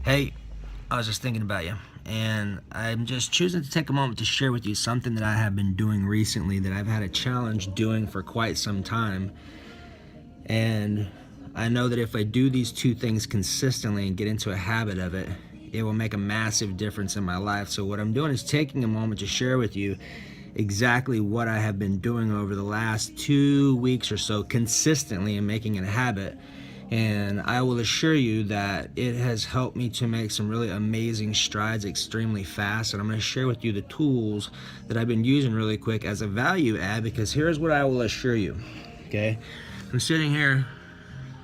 Hey, I was just thinking about you, and I'm just choosing to take a moment to share with you something that I have been doing recently that I've had a challenge doing for quite some time. And I know that if I do these two things consistently and get into a habit of it, it will make a massive difference in my life. So, what I'm doing is taking a moment to share with you exactly what I have been doing over the last 2 weeks or so consistently and making it a habit. And I will assure you that it has helped me to make some really amazing strides extremely fast. And I'm going to share with you the tools that I've been using really quick as a value add, because here's what I will assure you. Okay, I'm sitting here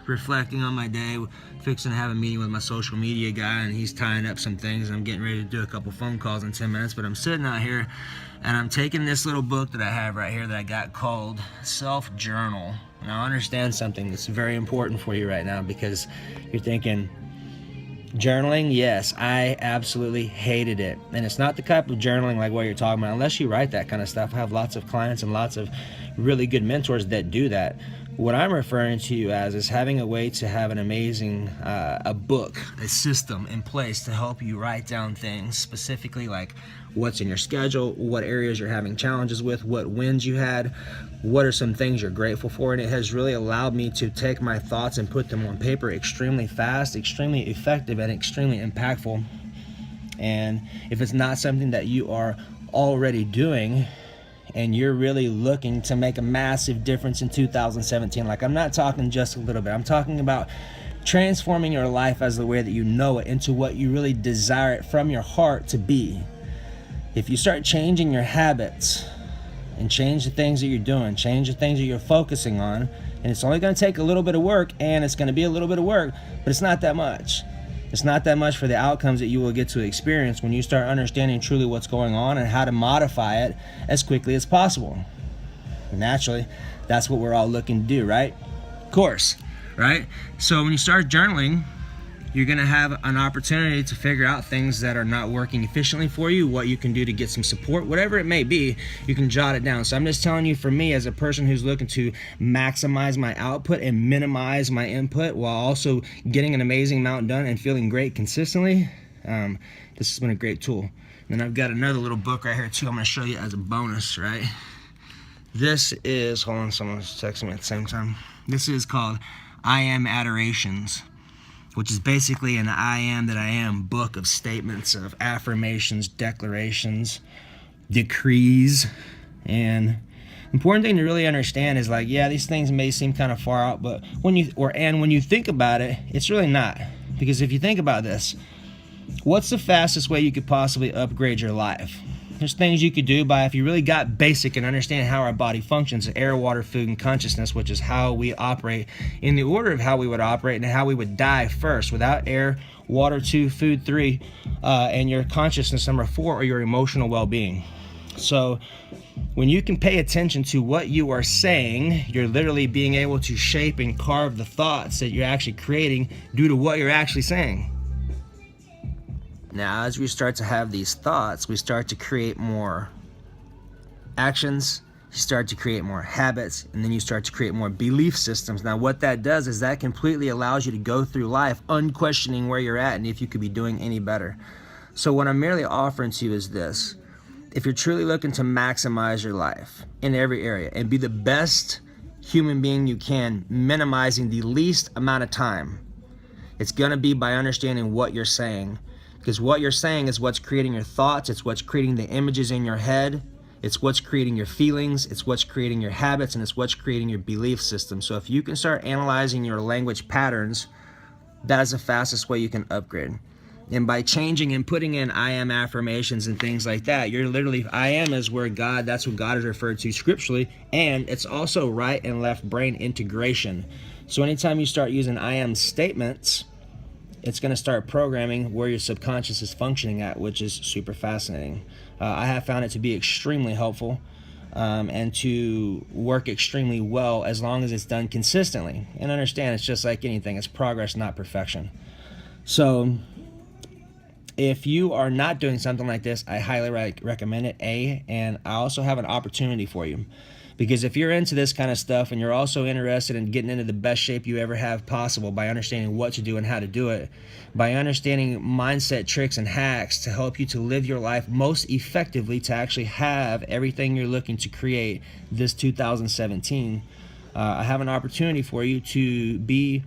reflecting on my day, fixing to have a meeting with my social media guy, and he's tying up some things. I'm getting ready to do a couple phone calls in 10 minutes, but I'm sitting out here and I'm taking this little book that I have right here that I got called Self Journal. Now, understand something that's very important for you right now, because you're thinking, journaling? Yes, I absolutely hated it. And it's not the type of journaling like what you're talking about, unless you write that kind of stuff. I have lots of clients and lots of really good mentors that do that. What I'm referring to you as is having a way to have an amazing a book, a system in place to help you write down things specifically, like what's in your schedule, what areas you're having challenges with, what wins you had, what are some things you're grateful for. And it has really allowed me to take my thoughts and put them on paper extremely fast, extremely effective, and extremely impactful. And if it's not something that you are already doing, and you're really looking to make a massive difference in 2017, like, I'm not talking just a little bit, I'm talking about transforming your life as the way that you know it into what you really desire it from your heart to be. If you start changing your habits and change the things that you're doing, change the things that you're focusing on, and it's only going to take a little bit of work, and it's going to be a little bit of work, but it's not that much. It's not that much for the outcomes that you will get to experience when you start understanding truly what's going on and how to modify it as quickly as possible. Naturally, that's what we're all looking to do, right? Of course, right? So when you start journaling, you're going to have an opportunity to figure out things that are not working efficiently for you, what you can do to get some support, whatever it may be. You can jot it down. So I'm just telling you, for me, as a person who's looking to maximize my output and minimize my input while also getting an amazing amount done and feeling great consistently, this has been a great tool. And then I've got another little book right here too I'm going to show you as a bonus, right? This is, hold on, someone's texting me at the same time. This is called I Am Adorations, which is basically an I am that I am book of statements, of affirmations, declarations, decrees. And important thing to really understand is, like, yeah, these things may seem kind of far out, but when you think about it, it's really not. Because if you think about this, what's the fastest way you could possibly upgrade your life? There's things you could do by, if you really got basic and understand how our body functions: air, water, food, and consciousness, which is how we operate in the order of how we would operate and how we would die first. Without air, water 2, food 3, and your consciousness number 4, or your emotional well-being. So when you can pay attention to what you are saying, you're literally being able to shape and carve the thoughts that you're actually creating due to what you're actually saying. Now, as we start to have these thoughts, we start to create more actions, you start to create more habits, and then you start to create more belief systems. Now, what that does is that completely allows you to go through life unquestioning where you're at and if you could be doing any better. So what I'm merely offering to you is this: if you're truly looking to maximize your life in every area and be the best human being you can, minimizing the least amount of time, it's going to be by understanding what you're saying. Because what you're saying is what's creating your thoughts, it's what's creating the images in your head, it's what's creating your feelings, it's what's creating your habits, and it's what's creating your belief system. So if you can start analyzing your language patterns, that is the fastest way you can upgrade. And by changing and putting in I am affirmations and things like that, you're literally, I am is where God, that's what God is referred to scripturally, and it's also right and left brain integration. So anytime you start using I am statements, it's going to start programming where your subconscious is functioning at, which is super fascinating. I have found it to be extremely helpful and to work extremely well as long as it's done consistently. And understand, it's just like anything, it's progress, not perfection. So if you are not doing something like this, I highly recommend it, and I also have an opportunity for you. Because if you're into this kind of stuff and you're also interested in getting into the best shape you ever have possible by understanding what to do and how to do it, by understanding mindset tricks and hacks to help you to live your life most effectively, to actually have everything you're looking to create this 2017, I have an opportunity for you to be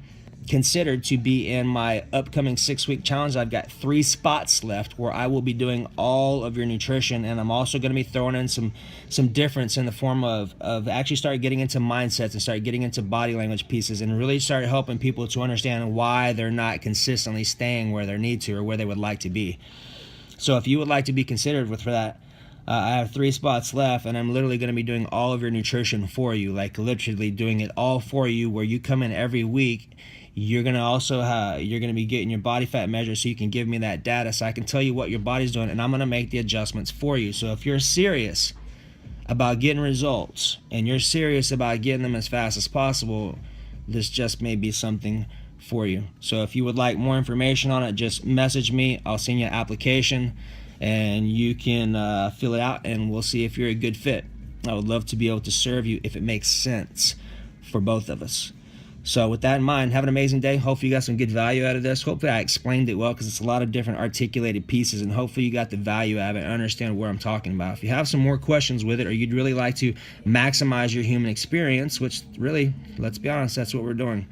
considered to be in my upcoming 6-week challenge. I've got 3 spots left where I will be doing all of your nutrition, and I'm also going to be throwing in some difference in the form of actually start getting into mindsets and start getting into body language pieces and really start helping people to understand why they're not consistently staying where they need to or where they would like to be. So if you would like to be considered for that, I have 3 spots left, and I'm literally going to be doing all of your nutrition for you, like literally doing it all for you, where you come in every week. You're going to also you're going to be getting your body fat measure so you can give me that data so I can tell you what your body's doing, and I'm going to make the adjustments for you. So if you're serious about getting results and you're serious about getting them as fast as possible, this just may be something for you. So if you would like more information on it, just message me. I'll send you an application and you can fill it out, and we'll see if you're a good fit. I would love to be able to serve you if it makes sense for both of us. So with that in mind, have an amazing day. Hopefully you got some good value out of this. Hopefully I explained it well, because it's a lot of different articulated pieces, and hopefully you got the value out of it and understand what I'm talking about. If you have some more questions with it, or you'd really like to maximize your human experience, which really, let's be honest, that's what we're doing.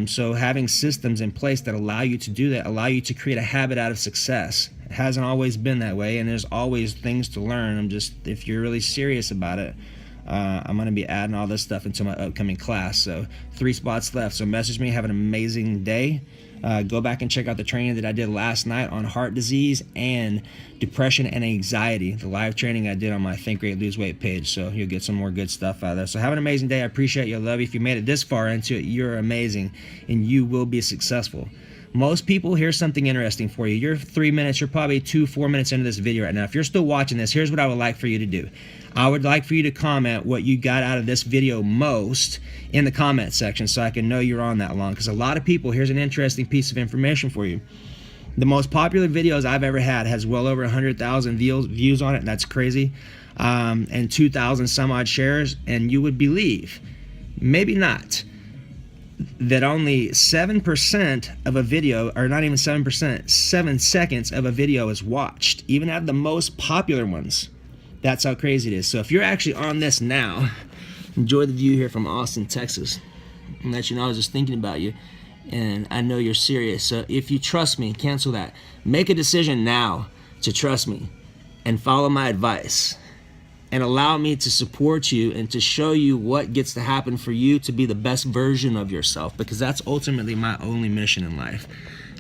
So having systems in place that allow you to do that, allow you to create a habit out of success. It hasn't always been that way, and there's always things to learn. If you're really serious about it, I'm going to be adding all this stuff into my upcoming class. So 3 spots left. So message me. Have an amazing day. Go back and check out the training that I did last night on heart disease and depression and anxiety, the live training I did on my Think Great Lose Weight page. So you'll get some more good stuff out of there. So have an amazing day. I appreciate you. I love you. If you made it this far into it, you're amazing, and you will be successful. Most people, here's something interesting for you. You're 3 minutes, you're probably 2-4 minutes into this video right now. If you're still watching this, here's what I would like for you to do. I would like for you to comment what you got out of this video most in the comment section so I can know you're on that long. Because a lot of people, here's an interesting piece of information for you. The most popular videos I've ever had has well over 100,000 views on it, and that's crazy, and 2,000 some odd shares, and you would believe, maybe not, that only 7% of a video, or not even 7%, 7 seconds of a video is watched, even out of the most popular ones. That's how crazy it is. So if you're actually on this now, enjoy the view here from Austin, Texas. And let you know I was just thinking about you, and I know you're serious. So if you trust me, cancel that. Make a decision now to trust me and follow my advice, and allow me to support you and to show you what gets to happen for you to be the best version of yourself, because that's ultimately my only mission in life,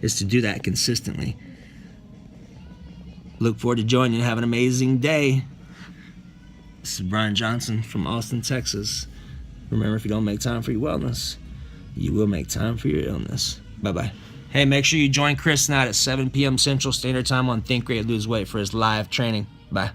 is to do that consistently. Look forward to joining you. Have an amazing day. This is Brian Johnson from Austin, Texas. Remember, if you don't make time for your wellness, you will make time for your illness. Bye-bye. Hey, make sure you join Chris tonight at 7 p.m. Central Standard Time on Think Great Lose Weight for his live training. Bye.